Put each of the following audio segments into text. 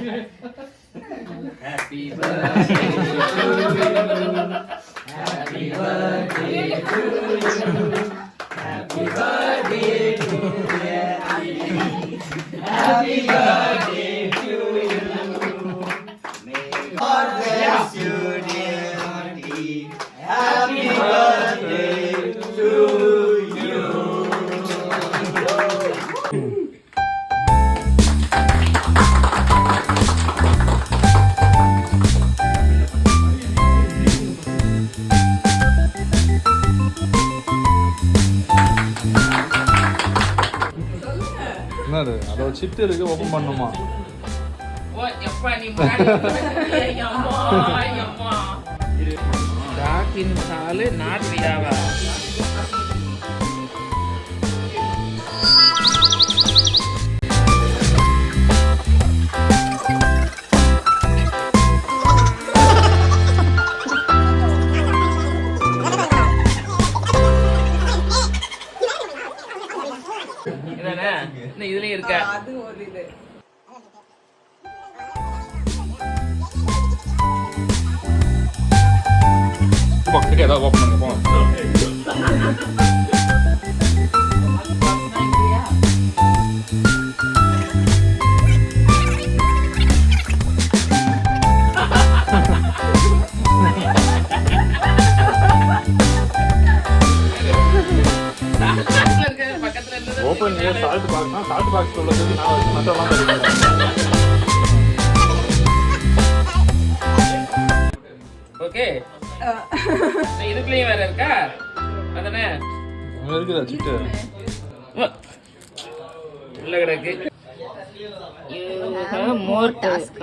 Happy birthday to you. Happy birthday to you. Happy birthday to you. Happy birthday to you. May God bless you, dear auntie. Happy birthday to you. என்னது அதோட சிட்டு இருக்கு open பண்ணுமா ஓ எப்பா நீ முன்னாடி அம்மா talking சாலு நாட்ரியாவா என்னன்னா இதுலயும் இருக்கா அது ஒரு இது பக்கத்துக்கு ஏதாவது ஓபன் பண்ணுங்க போங்க ஓபன் ஏ சால்ட் பாக்ஸ்னா சால்ட் பாக்ஸ் உள்ளது நான் வச்சு மத்தலாம் ஓகே இதுக்குலயே வேற இருக்கா அதானே இருக்குதா சிட்டு உள்ள கிடக்கு more task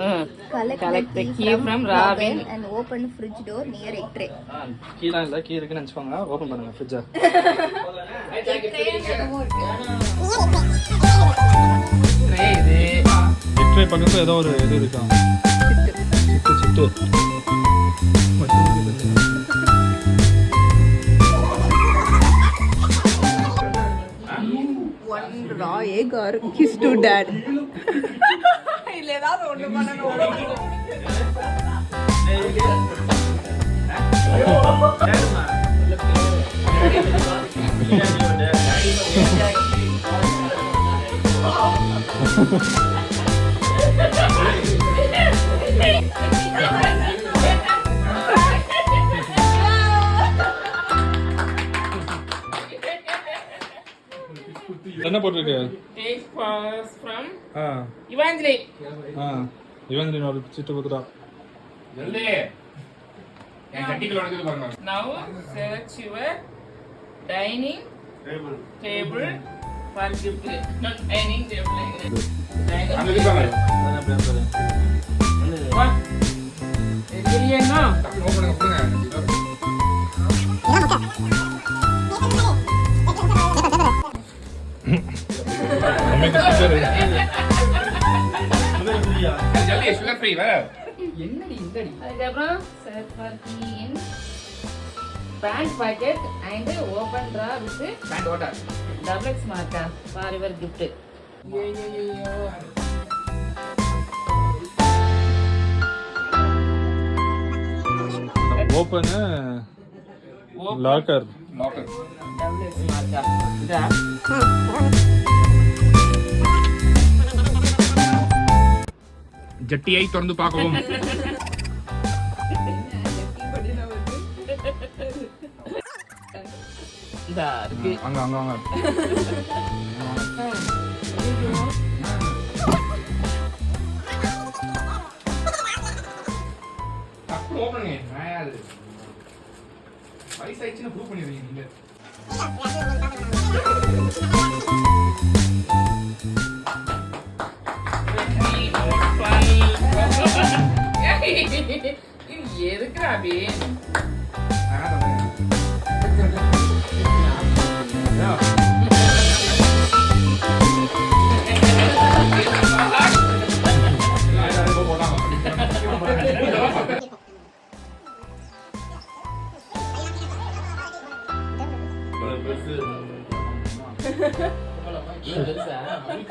collect the key from Robin and open fridge door near it tray. கீழ இல்ல கீ இருக்குன்னு நினைச்சுவாங்க ஓபன் பண்ணுங்க ஃப்ரிட்ஜ் tray இது ட்ரே பக்கத்துல ஏதோ ஒரு இது இருக்கா சிட்டு One raw egg or kiss to dad. இல்ல ஏதாவது ஒண்ணு பண்ணனும். என்ன போட்டுருக்கு take first from Evangeline இவன் ஒரு சிட்டு குத்துறா ஜல்தி என் கட்டிக்குள்ள நடக்குது பாருங்க now search your dining table for gift not dining table அங்க இருப்பாங்க what இல்லையா ஓபன் பண்ணுங்க ஜல்தி சுகர் ஃப்ரீ வா என்னடி இந்தடி அதுக்கப்புறம் search for key in pant pocket and open drawer with பேண்ட் ஓட்டா double X marker for your gift open locker locker double X marker இதா ஜட்டியை திறந்து பார்க்கவும் இதா இருக்கு அங்க அங்க அங்க டக்கு ஓபன் பண்ணுங்க நான் யாரு வயசாயிடுச்சுன்னு ப்ரூவ் பண்ணிடுவீங்க நீங்க எதுக்குடா அபி பெருசா